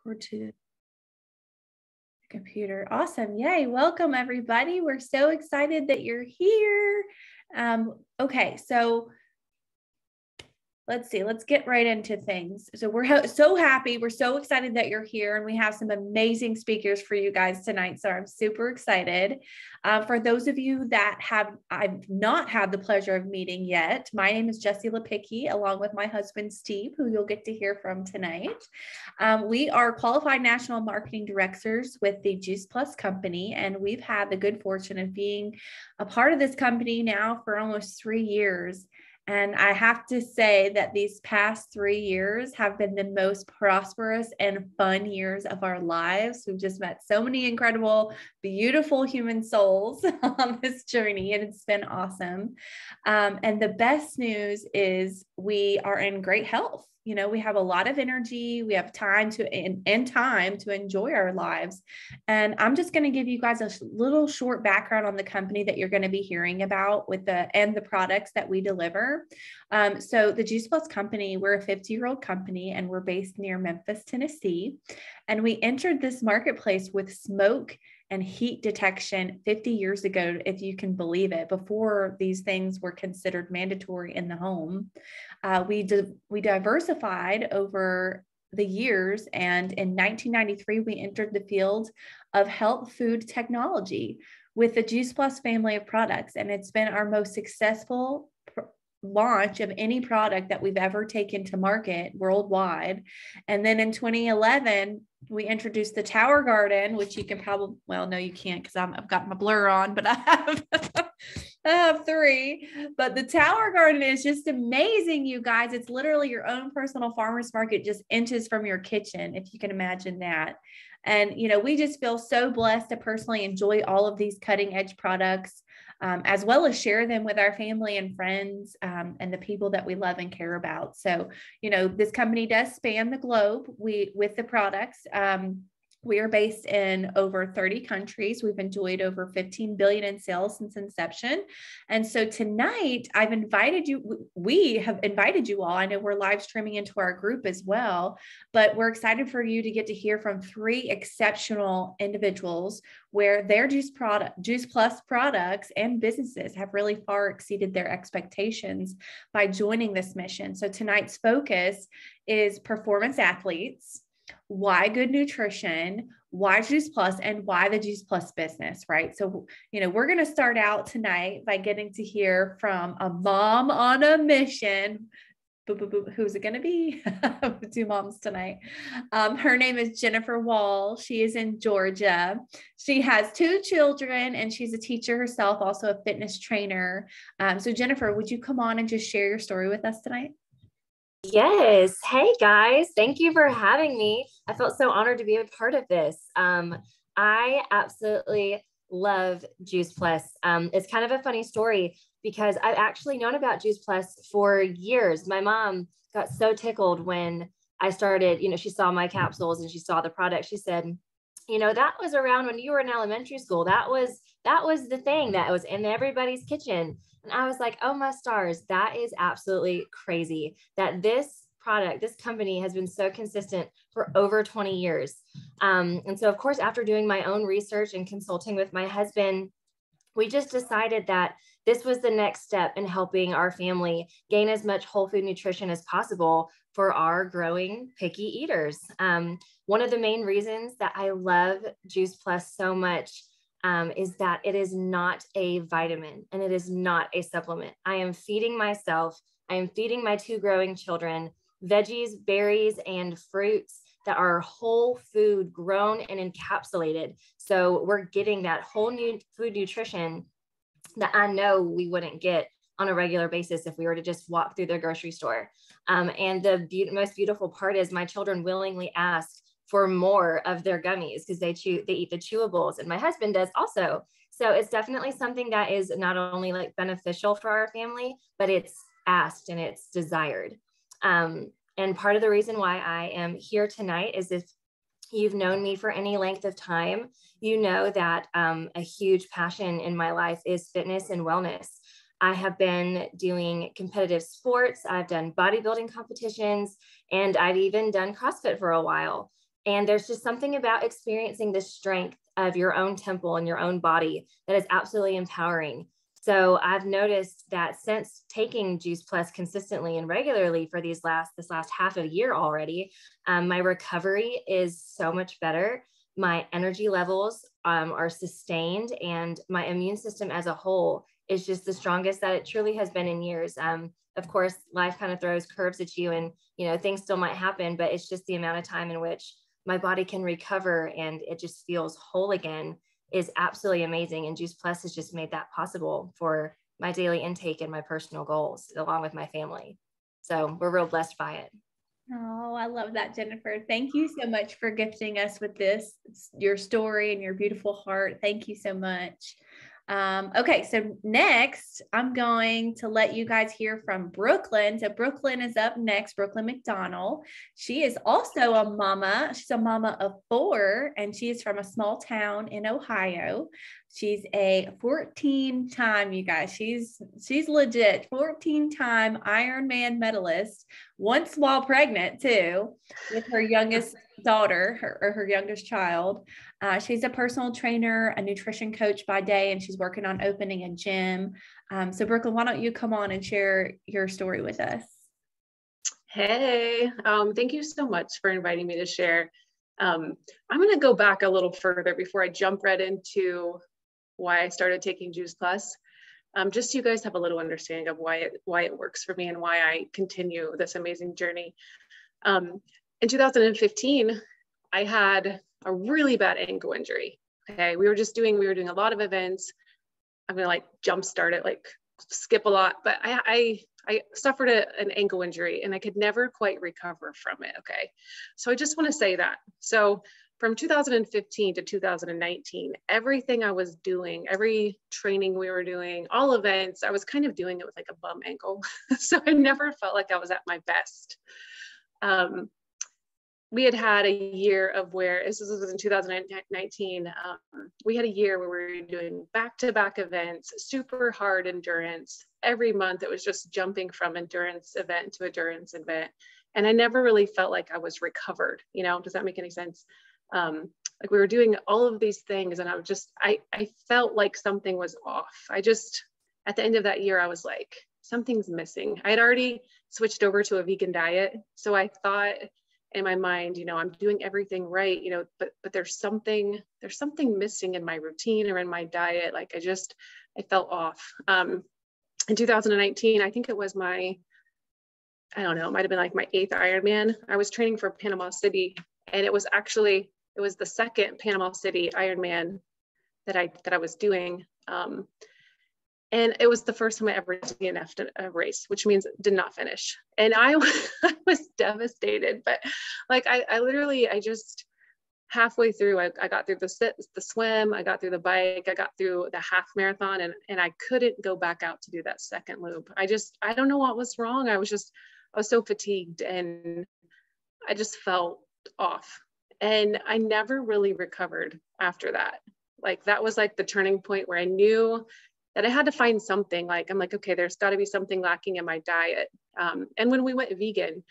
Record to the computer. Awesome. Yay. Welcome, everybody. We're so excited that you're here. Okay, so let's see. Let's get right into things. So we're so happy. We're so excited that you're here, and we have some amazing speakers for you guys tonight. So I'm super excited. For those of you that I've not had the pleasure of meeting yet, my name is Jessie Lepicki, along with my husband, Steve, who you'll get to hear from tonight. We are qualified national marketing directors with the Juice Plus company, and we've had the good fortune of being a part of this company now for almost 3 years. And I have to say that these past 3 years have been the most prosperous and fun years of our lives. We've just met so many incredible, beautiful human souls on this journey, and it's been awesome. And the best news is we are in great health. You know, we have a lot of energy, we have time to enjoy our lives. And I'm just going to give you guys a little short background on the company that you're going to be hearing about and the products that we deliver. So the Juice Plus company, we're a 50-year-old company, and we're based near Memphis, Tennessee. And we entered this marketplace with smoke and heat detection 50 years ago, if you can believe it, before these things were considered mandatory in the home. We diversified over the years, and in 1993, we entered the field of health food technology with the Juice Plus family of products, and it's been our most successful launch of any product that we've ever taken to market worldwide. And then in 2011, we introduced the Tower Garden, which you can probably, well, no, you can't because I've got my blur on, but I have 3. But the Tower Garden is just amazing, you guys. It's literally your own personal farmer's market just inches from your kitchen, if you can imagine that. And, you know, we just feel so blessed to personally enjoy all of these cutting edge products, as well as share them with our family and friends, and the people that we love and care about. So, you know, this company does span the globe. With the products, we are based in over 30 countries. We've enjoyed over 15 billion in sales since inception. And so tonight we have invited you all. I know we're live streaming into our group as well, but we're excited for you to get to hear from 3 exceptional individuals where their Juice Plus products and businesses have really far exceeded their expectations by joining this mission. So tonight's focus is performance athletes, why good nutrition, why Juice Plus, and why the Juice Plus business, right? So, you know, we're going to start out tonight by getting to hear from a mom on a mission. Who's it going to be? 2 moms tonight. Her name is Jennifer Wall. She is in Georgia. She has 2 children, and she's a teacher herself, also a fitness trainer. So Jennifer, would you come on and just share your story with us tonight? Yes. Hey guys, thank you for having me. I felt so honored to be a part of this. I absolutely love Juice Plus. It's kind of a funny story because I've actually known about Juice Plus for years. My mom got so tickled when I started, you know, she saw my capsules and she saw the product. She said, you know, that was around when you were in elementary school. That was the thing that was in everybody's kitchen. And I was like, oh my stars, that is absolutely crazy that this product, this company has been so consistent for over 20 years. And so of course, after doing my own research and consulting with my husband, we just decided that this was the next step in helping our family gain as much whole food nutrition as possible for our growing picky eaters. One of the main reasons that I love Juice Plus so much is that it is not a vitamin and it is not a supplement. I am feeding myself, I am feeding my 2 growing children veggies, berries, and fruits that are whole food grown and encapsulated. So we're getting that whole new food nutrition that I know we wouldn't get on a regular basis if we were to just walk through the grocery store. And the most beautiful part is my children willingly ask for more of their gummies because they eat the chewables, and my husband does also. So it's definitely something that is not only like beneficial for our family, but it's asked and it's desired. And part of the reason why I am here tonight is if you've known me for any length of time, you know that a huge passion in my life is fitness and wellness. I have been doing competitive sports. I've done bodybuilding competitions, and I've even done CrossFit for a while. And there's just something about experiencing the strength of your own temple and your own body that is absolutely empowering. So I've noticed that since taking Juice Plus consistently and regularly for this last half of a year already, my recovery is so much better. My energy levels are sustained, and my immune system as a whole is just the strongest that it truly has been in years. Of course, life kind of throws curves at you, and things still might happen, but it's just the amount of time in which my body can recover and it just feels whole again is absolutely amazing. And Juice Plus has just made that possible for my daily intake and my personal goals, along with my family. So we're real blessed by it. Oh, I love that, Jennifer. Thank you so much for gifting us with this, your story and your beautiful heart. Thank you so much. Okay, so next I'm going to let you guys hear from Brooklyn. So Brooklyn is up next, Brooklyn McDonald. She is also a mama. She's a mama of 4, and she is from a small town in Ohio. She's a 14-time, you guys, she's legit 14-time Ironman medalist, once while pregnant too, with her youngest daughter, her youngest child. She's a personal trainer, a nutrition coach by day, and she's working on opening a gym. So Brooklyn, why don't you come on and share your story with us? Hey, thank you so much for inviting me to share. I'm going to go back a little further before I jump right into why I started taking Juice Plus. Just so you guys have a little understanding of why it works for me and why I continue this amazing journey. In 2015, I had a really bad ankle injury. Okay, we were doing a lot of events. I'm gonna jumpstart it, skip a lot, but I suffered an ankle injury and I could never quite recover from it. Okay, so I just want to say that. So from 2015 to 2019, everything I was doing, every training we were doing, all events, I was kind of doing it with a bum ankle. So I never felt like I was at my best. We had a year of where, this was in 2019, we had a year where we were doing back-to-back events, super hard endurance. Every month it was just jumping from endurance event to endurance event. And I never really felt like I was recovered. Does that make any sense? We were doing all of these things and I felt like something was off. At the end of that year, I was like, something's missing. I had already switched over to a vegan diet. So I thought in my mind, I'm doing everything right, but there's something missing in my routine or in my diet. I felt off. In 2019, I think it was it might have been my 8th Ironman. I was training for Panama City, and it was the second Panama City Ironman that I was doing. And it was the first time I ever DNF'd a race, which means did not finish. And I was devastated, but I literally just halfway through, I got through the swim, I got through the bike, I got through the half marathon, and I couldn't go back out to do that second loop. I don't know what was wrong. I was so fatigued and I just felt off. And I never really recovered after that. That was the turning point where I knew that I had to find something. I'm okay, there's got to be something lacking in my diet. And when we went vegan,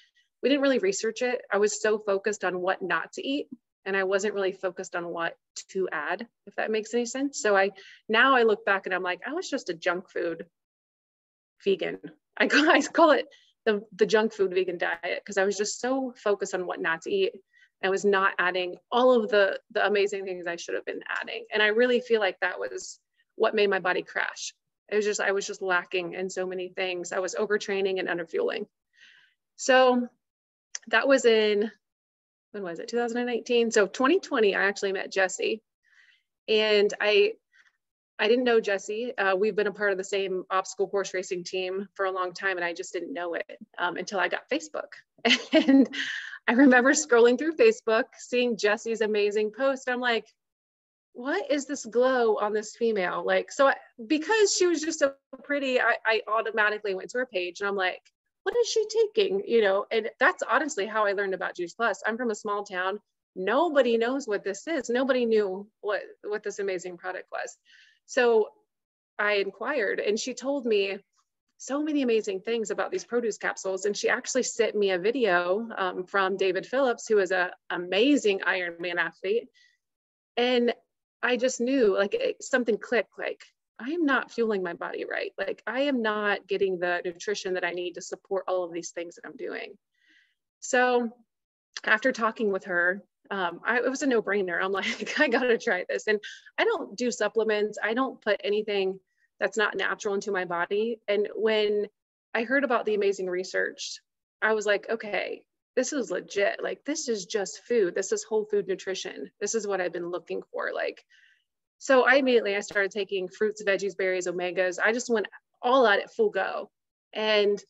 we didn't really research it. I was so focused on what not to eat, and I wasn't really focused on what to add, if that makes any sense. So now I look back and I'm like, I was just a junk food vegan. I call it the junk food vegan diet, because I was just so focused on what not to eat. I was not adding all of the amazing things I should have been adding. And I really feel like that was what made my body crash. I was just lacking in so many things. I was overtraining and underfueling. So that was when was it? 2019. So 2020, I actually met Jesse, and I didn't know Jesse. We've been a part of the same obstacle course racing team for a long time, and I just didn't know it until I got Facebook. And I remember scrolling through Facebook, seeing Jesse's amazing post. I'm like, what is this glow on this female? Because she was just so pretty, I automatically went to her page and I'm like, what is she taking? And that's honestly how I learned about Juice Plus. I'm from a small town. Nobody knows what this is. Nobody knew what this amazing product was. So I inquired, and she told me so many amazing things about these produce capsules. And she actually sent me a video from David Phillips, who is an amazing Ironman athlete. And I just knew like something clicked, like I am not fueling my body right. Like I am not getting the nutrition that I need to support all of these things that I'm doing. So after talking with her, it was a no-brainer. I'm like, I gotta try this. And I don't do supplements. I don't put anything that's not natural into my body. And when I heard about the amazing research, I was like, okay, this is legit. Like, this is just food. This is whole food nutrition. This is what I've been looking for. Like, so I started taking fruits, veggies, berries, omegas. I just went all at it full go. And,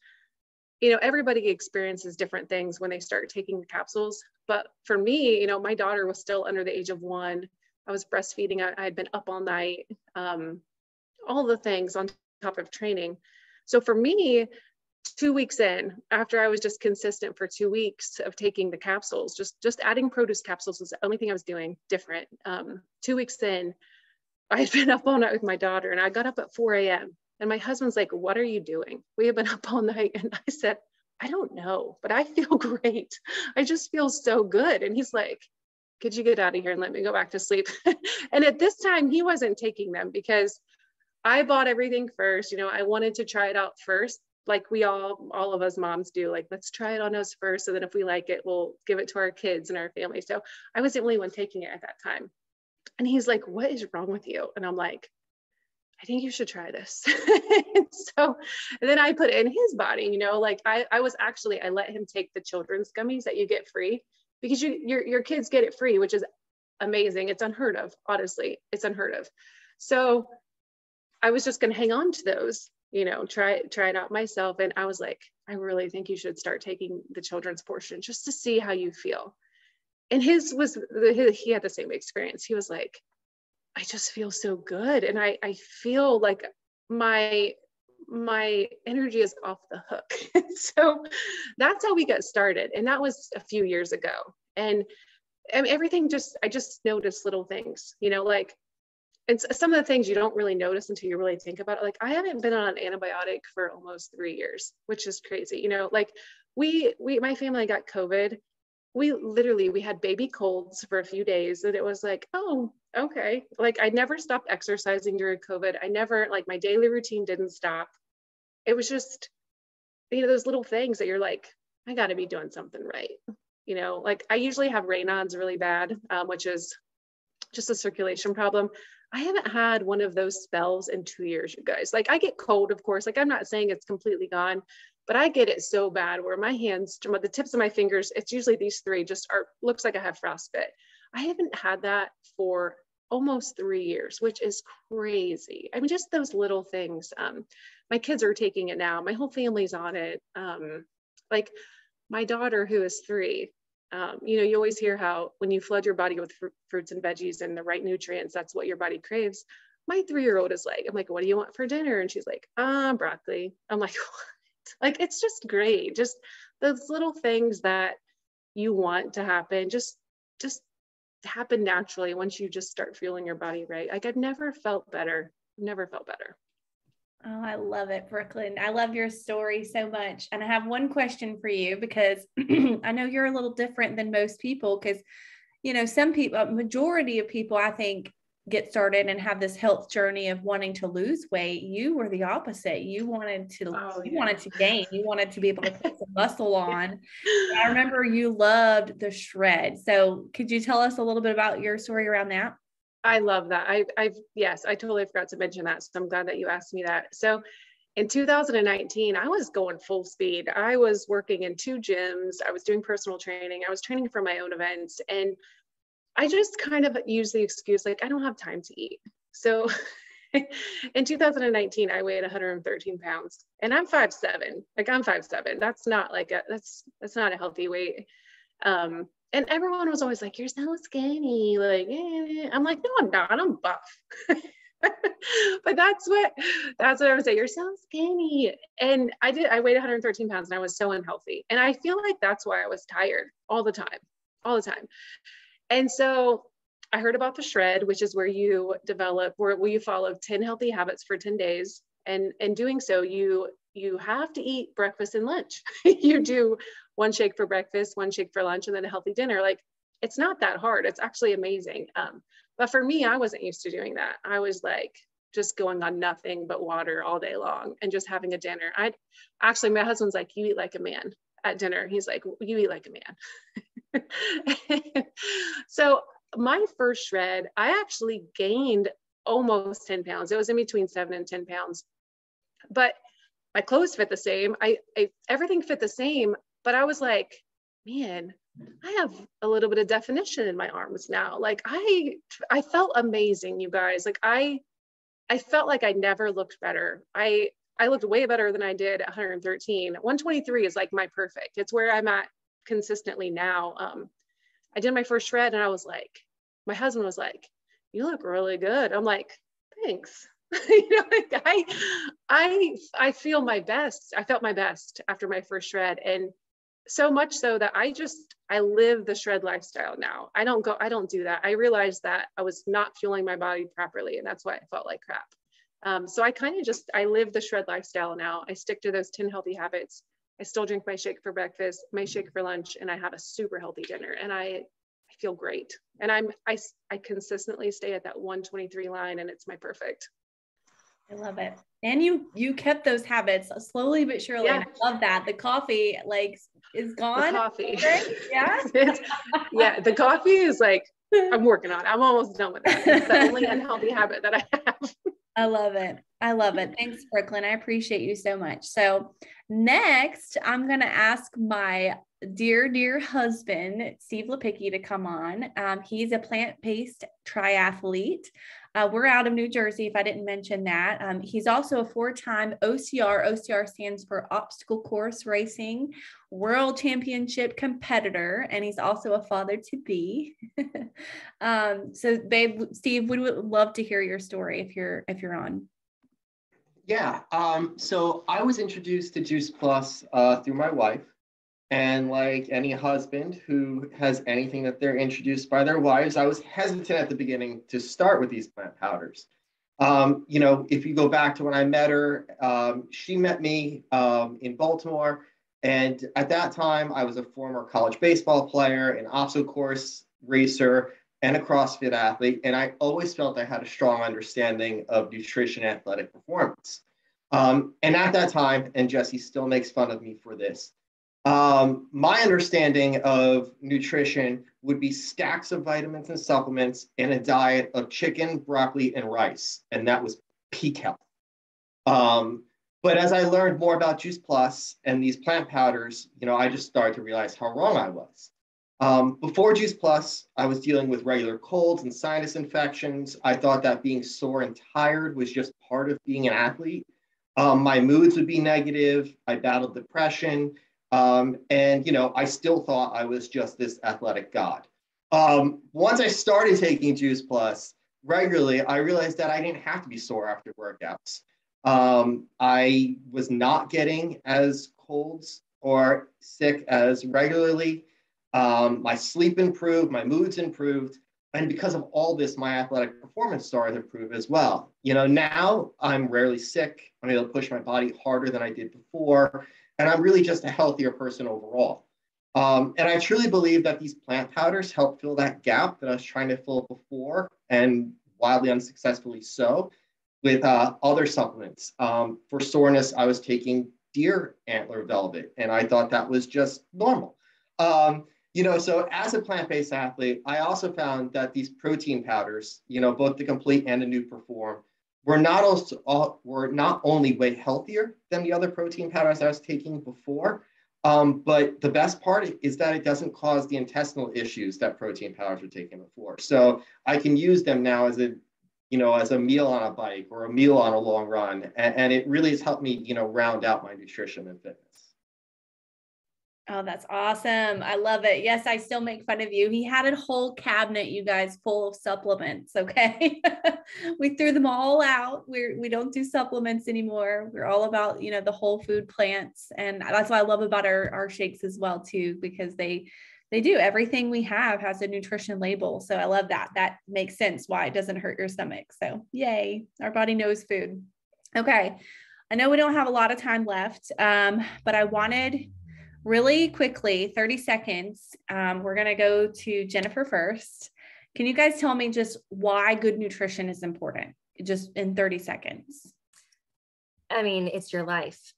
you know, everybody experiences different things when they start taking the capsules. But for me, you know, my daughter was still under the age of 1. I was breastfeeding. I had been up all night, all the things on top of training. So for me, 2 weeks in, after I was just consistent for 2 weeks of taking the capsules, just adding produce capsules was the only thing I was doing different. 2 weeks in, I had been up all night with my daughter, and I got up at 4 a.m. And my husband's like, what are you doing? We have been up all night. And I said, I don't know, but I feel great. I just feel so good. And he's like, could you get out of here and let me go back to sleep? And at this time, he wasn't taking them because I bought everything first. You know, I wanted to try it out first, like we all of us moms do. Like, let's try it on us first. So then if we like it, we'll give it to our kids and our family. So I was the only one taking it at that time. And he's like, what is wrong with you? And I'm like, I think you should try this. And then I put it in his body, you know, like I let him take the children's gummies that you get free, because your kids get it free, which is amazing. It's unheard of, honestly, it's unheard of. So I was just going to hang on to those, you know, try it out myself. And I was like, I really think you should start taking the children's portion just to see how you feel. And he had the same experience. He was like, I just feel so good. And I feel like my energy is off the hook. So that's how we got started. And that was a few years ago. And everything I just noticed little things, you know, like, and some of the things you don't really notice until you really think about it. Like, I haven't been on an antibiotic for almost 3 years, which is crazy. You know, like my family got COVID. We had baby colds for a few days, and it was like, oh, okay. Like, I never stopped exercising during COVID. Like, my daily routine didn't stop. It was just, you know, those little things that you're like, I got to be doing something right. You know, like, I usually have Raynaud's really bad, which is just a circulation problem. I haven't had one of those spells in 2 years, you guys. Like, I get cold, of course. Like, I'm not saying it's completely gone, but I get it so bad where my hands, the tips of my fingers, it's usually these 3 looks like I have frostbite. I haven't had that for almost 3 years, which is crazy. I mean, just those little things. My kids are taking it now. My whole family's on it. Like, my daughter, who is 3, you know, you always hear how when you flood your body with fruits and veggies and the right nutrients, that's what your body craves. My 3-year-old is like, I'm like, what do you want for dinner? And she's like, broccoli. I'm like, what? Like, it's just great. Just those little things that you want to happen, just happen naturally once you just start feeling your body right. Like, I've never felt better. Oh, I love it, Brooklyn. I love your story so much. And I have one question for you, because I know you're a little different than most people, because, you know, some people, a majority of people, I think, get started and have this health journey of wanting to lose weight. You were the opposite. You wanted to gain. You wanted to be able to put some muscle on. I remember you loved the shred. So could you tell us a little bit about your story around that? I love that. Yes, I totally forgot to mention that. So I'm glad that you asked me that. So in 2019, I was going full speed. I was working in 2 gyms. I was doing personal training. I was training for my own events. And I just kind of used the excuse, like, I don't have time to eat. So in 2019, I weighed 113 pounds, and I'm 5'7". Like, I'm 5'7". That's not like that's not a healthy weight. And everyone was always like, you're so skinny. Like, I'm like, no, I'm not. I'm buff. But that's what I would say. You're so skinny. And I weighed 113 pounds, and I was so unhealthy. And I feel like that's why I was tired all the time. And so I heard about the shred, which is where you follow 10 healthy habits for 10 days. And in doing so, you you have to eat breakfast and lunch. You do one shake for breakfast, one shake for lunch, and then a healthy dinner. Like, it's not that hard. It's actually amazing. But for me, I wasn't used to doing that. I was like just going on nothing but water all day long and just having a dinner. My husband's like, you eat like a man at dinner. He's like, you eat like a man. So my first shred, I actually gained almost 10 pounds. It was in between 7 and 10 pounds, but my clothes fit the same. Everything fit the same, but I was like, man, I have a little bit of definition in my arms now. Like I felt amazing, you guys. Like I felt like I never looked better. I looked way better than I did at 113. 123 is like my perfect. It's where I'm at consistently now. I did my first shred and I was like, my husband was like, you look really good. I'm like, thanks. You know, like I feel my best. I felt my best after my first shred. And so much so that I live the shred lifestyle now. I don't do that. I realized that I was not fueling my body properly, and that's why I felt like crap. So I live the shred lifestyle now. I stick to those 10 healthy habits. I still drink my shake for breakfast, my shake for lunch, and I have a super healthy dinner, and I feel great. And I consistently stay at that 123 line, and it's my perfect. I love it. And you kept those habits slowly but surely. Yeah. I love that. The coffee is gone. The coffee. Right? Yeah. Yeah. The coffee is like, I'm working on it. I'm almost done with that. It's the only unhealthy habit that I have. I love it. I love it. Thanks, Brooklyn. I appreciate you so much. So next, I'm going to ask my dear husband, Steve Lepicki, to come on. He's a plant-based triathlete. We're out of New Jersey, if I didn't mention that. He's also a 4-time OCR. OCR stands for Obstacle Course Racing World Championship competitor, and he's also a father-to-be. So, babe, Steve, we would love to hear your story if you're on. Yeah. So I was introduced to Juice Plus through my wife. And like any husband who has anything that they're introduced by their wives, I was hesitant at the beginning to start with these plant powders. You know, if you go back to when I met her, she met me in Baltimore. And at that time, I was a former college baseball player, an obstacle course racer, and a CrossFit athlete. And I always felt I had a strong understanding of nutrition and athletic performance. And at that time, and Jesse still makes fun of me for this, my understanding of nutrition would be stacks of vitamins and supplements and a diet of chicken, broccoli, and rice. And that was peak health. But as I learned more about Juice Plus and these plant powders, you know, I just started to realize how wrong I was. Before Juice Plus, I was dealing with regular colds and sinus infections. I thought that being sore and tired was just part of being an athlete. My moods would be negative. I battled depression. And, you know, I still thought I was just this athletic god. Once I started taking Juice Plus regularly, I realized that I didn't have to be sore after workouts. I was not getting as colds or sick as regularly. My sleep improved, my moods improved. And because of all this, my athletic performance started to improve as well. You know, now I'm rarely sick. I'm able to push my body harder than I did before. And I'm really just a healthier person overall. And I truly believe that these plant powders help fill that gap that I was trying to fill before, and wildly unsuccessfully so, with other supplements. For soreness, I was taking deer antler velvet, and I thought that was just normal. You know, so as a plant-based athlete, I also found that these protein powders, you know, both the Complete and the New Perform, were not only way healthier than the other protein powders I was taking before, but the best part is that it doesn't cause the intestinal issues that protein powders were taking before. So I can use them now as a, you know, as a meal on a bike or a meal on a long run, and it really has helped me, you know, round out my nutrition and fitness. Oh, that's awesome. I love it. Yes, I still make fun of you. He had a whole cabinet, you guys, full of supplements. Okay. We threw them all out. We don't do supplements anymore. We're all about, you know, the whole food plants. And that's what I love about our shakes as well, too, because they do everything we have has a nutrition label. So I love that. That makes sense why it doesn't hurt your stomach. So yay, our body knows food. Okay. I know we don't have a lot of time left, but I wanted really quickly, 30 seconds. We're going to go to Jennifer first. Can you guys tell me just why good nutrition is important? Just in 30 seconds. I mean, it's your life.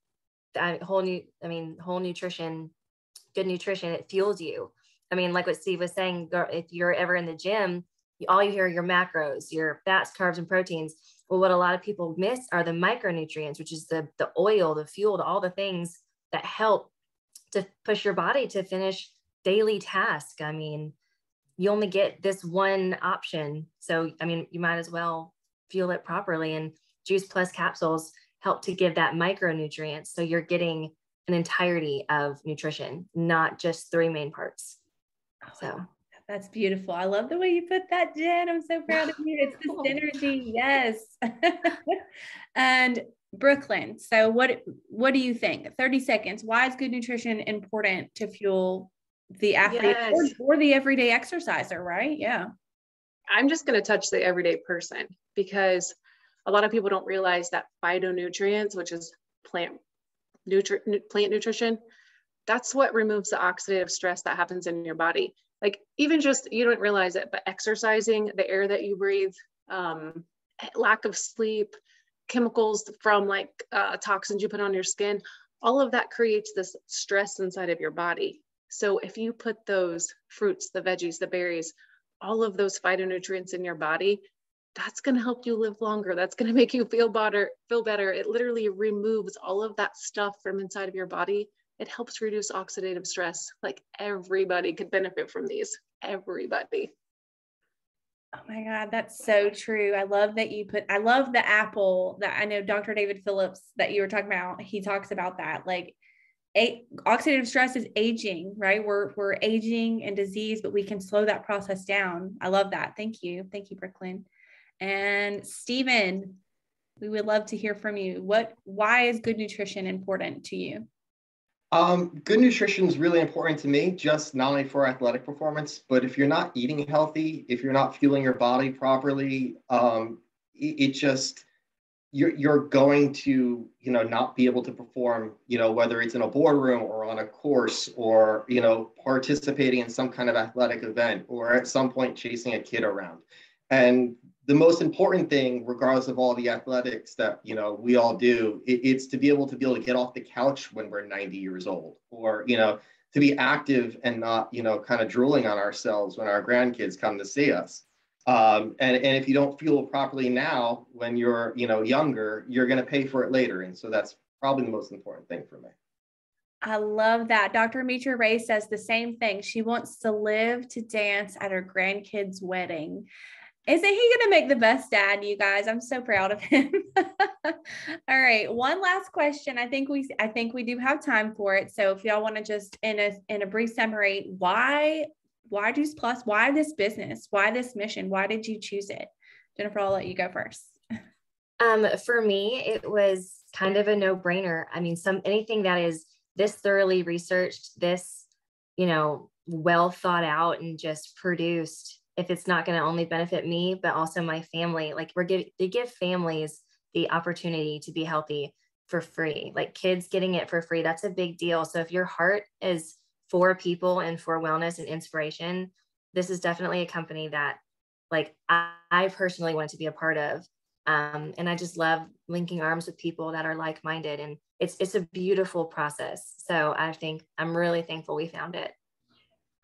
Whole nutrition, good nutrition, it fuels you. I mean, like what Steve was saying, if you're ever in the gym, all you hear are your macros, your fats, carbs, and proteins. Well, what a lot of people miss are the micronutrients, which is the oil, the fuel, all the things that help to push your body to finish daily tasks. I mean, you only get this one option. So, I mean, you might as well fuel it properly. And Juice Plus capsules help to give that micronutrients. So you're getting an entirety of nutrition, not just three main parts. So that's beautiful. I love the way you put that, Jen. I'm so proud of you. It's the synergy. Yes. And Brooklyn. So what do you think? 30 seconds. Why is good nutrition important to fuel the athlete or the everyday exerciser, right? Yeah. I'm just going to touch the everyday person because a lot of people don't realize that phytonutrients, which is plant nutrition, that's what removes the oxidative stress that happens in your body. Like even just, you don't realize it, but exercising, the air that you breathe, lack of sleep, chemicals from like toxins you put on your skin, all of that creates this stress inside of your body. So if you put those fruits, the veggies, the berries, all of those phytonutrients in your body, that's going to help you live longer. That's going to make you feel better. It literally removes all of that stuff from inside of your body. It helps reduce oxidative stress. Like everybody could benefit from these. Everybody. Oh my God, that's so true. I love that I love the apple that I know Dr. David Phillips that you were talking about. He talks about that. Like oxidative stress is aging, right? We're aging and disease, but we can slow that process down. I love that. Thank you. Thank you, Brooklyn. And Stephen, we would love to hear from you. Why is good nutrition important to you? Good nutrition is really important to me, just not only for athletic performance, but if you're not eating healthy, if you're not fueling your body properly, you're going to, not be able to perform, whether it's in a boardroom or on a course or, participating in some kind of athletic event or at some point chasing a kid around. And the most important thing, regardless of all the athletics that, we all do, it's to be able to get off the couch when we're 90 years old or, to be active and not, kind of drooling on ourselves when our grandkids come to see us. And if you don't fuel properly now, when you're, younger, you're going to pay for it later. And so that's probably the most important thing for me. I love that. Dr. Mitra Ray says the same thing. She wants to live to dance at her grandkids' wedding. Isn't he going to make the best dad, you guys? I'm so proud of him. All right. One last question. I think we do have time for it. So if y'all want to just in a brief summary, why Juice Plus? Why this business? Why this mission? Why did you choose it? Jennifer, I'll let you go first. For me, it was kind of a no-brainer. I mean, anything that is this thoroughly researched, this, well thought out and just produced, if it's not going to only benefit me, but also my family, like they give families the opportunity to be healthy for free, like kids getting it for free. That's a big deal. So if your heart is for people and for wellness and inspiration, this is definitely a company that like I personally want to be a part of. And I just love linking arms with people that are like-minded, and it's a beautiful process. So I think I'm really thankful we found it.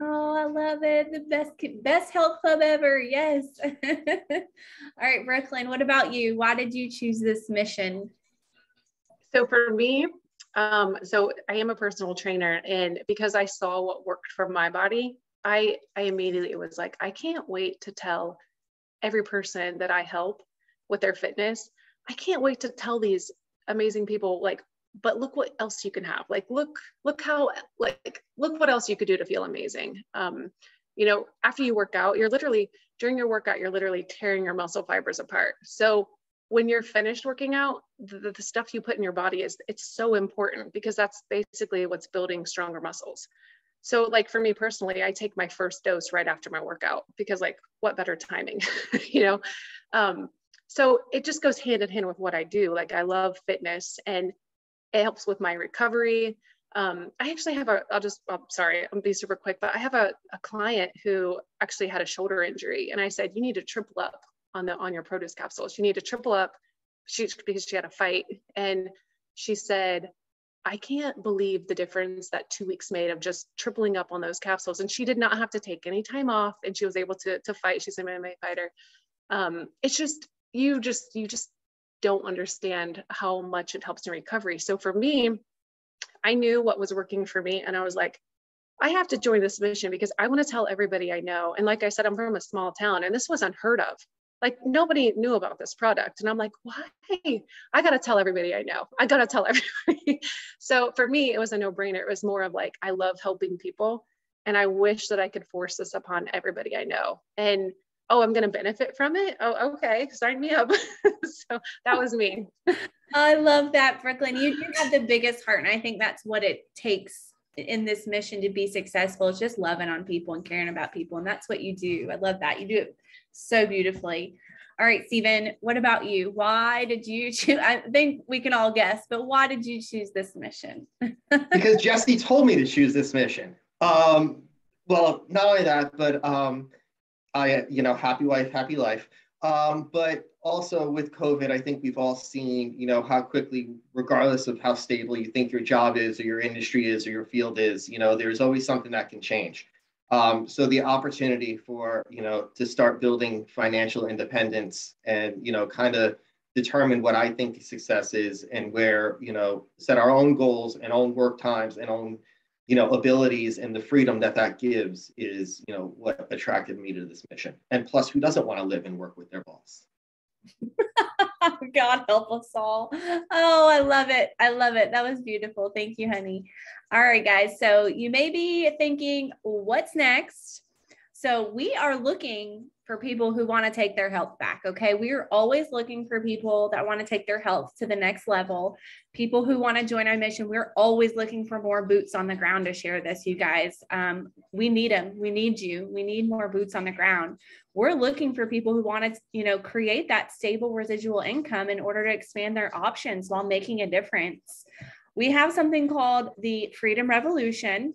Oh, I love it. The best health club ever. Yes. All right, Brooklyn, what about you? Why did you choose this mission? So for me, so I am a personal trainer, and because I saw what worked for my body, I immediately was like, I can't wait to tell every person that I help with their fitness. I can't wait to tell these amazing people, like, but look what else you can have. Like, look what else you could do to feel amazing. After you work out, during your workout, you're literally tearing your muscle fibers apart. So when you're finished working out, the stuff you put in your body it's so important, because that's basically what's building stronger muscles. So like for me personally, I take my first dose right after my workout, because like what better timing, So it just goes hand in hand with what I do. Like, I love fitness, and it helps with my recovery. I actually have I'm sorry, I'm be super quick, but I have a client who actually had a shoulder injury, and I said, you need to triple up on your produce capsules. You need to triple up, because she had a fight. And she said, I can't believe the difference that 2 weeks made of just tripling up on those capsules. And she did not have to take any time off, and she was able to fight. She's an MMA fighter. It's just, you just don't understand how much it helps in recovery. So for me, I knew what was working for me, and I was like, I have to join this mission because I want to tell everybody I know. And like I said, I'm from a small town, and this was unheard of. Like, nobody knew about this product. And I'm like, why? I got to tell everybody I know. I got to tell everybody. So for me, it was a no-brainer. It was more of like, I love helping people, and I wish that I could force this upon everybody I know. And, oh, I'm going to benefit from it. Oh, okay. Sign me up. So that was me. I love that, Brooklyn. You do have the biggest heart. And I think that's what it takes in this mission to be successful. It's just loving on people and caring about people. And that's what you do. I love that. You do it so beautifully. All right, Stephen, what about you? Why did you choose? I think we can all guess, but why did you choose this mission? Because Jesse told me to choose this mission. Well, not only that, but happy wife, happy life. But also with COVID, I think we've all seen, how quickly, regardless of how stable you think your job is or your industry is or your field is, there's always something that can change. So the opportunity for, to start building financial independence and, kind of determine what I think success is, and where, set our own goals and own work times and own, abilities, and the freedom that gives is, what attracted me to this mission. And plus, who doesn't want to live and work with their boss? God help us all. Oh, I love it. I love it. That was beautiful. Thank you, honey. All right, guys. So you may be thinking, what's next? So we are looking for people who want to take their health back. Okay. We are always looking for people that want to take their health to the next level. People who want to join our mission. We're always looking for more boots on the ground to share this, you guys. We need them. We need you. We need more boots on the ground. We're looking for people who want to, create that stable residual income in order to expand their options while making a difference. We have something called the Freedom Revolution.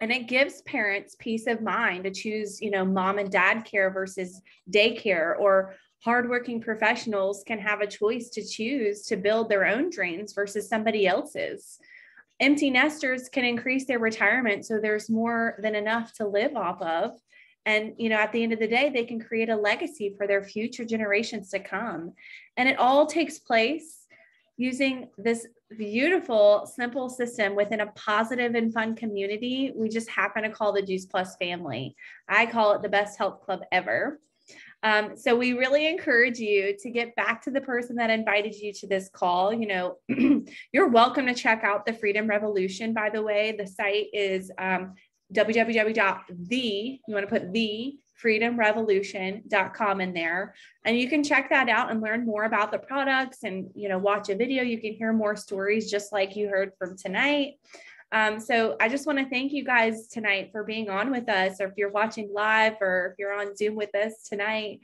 And it gives parents peace of mind to choose, mom and dad care versus daycare, or hardworking professionals can have a choice to choose to build their own dreams versus somebody else's. Empty nesters can increase their retirement so there's more than enough to live off of. And, at the end of the day, they can create a legacy for their future generations to come. And it all takes place using this beautiful, simple system within a positive and fun community we just happen to call the Juice Plus family. I call it the best health club ever. So we really encourage you to get back to the person that invited you to this call. You're welcome to check out the Freedom Revolution, by the way. The site is freedomrevolution.com in there. And you can check that out and learn more about the products and, watch a video. You can hear more stories just like you heard from tonight. So I just want to thank you guys tonight for being on with us, or if you're watching live or if you're on Zoom with us tonight.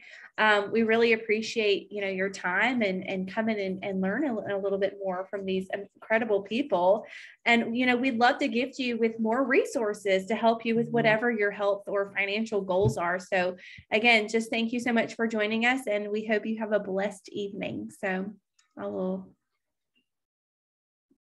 We really appreciate, your time and come in and learn a little bit more from these incredible people. And, we'd love to gift you with more resources to help you with whatever your health or financial goals are. So again, just thank you so much for joining us, and we hope you have a blessed evening. So I will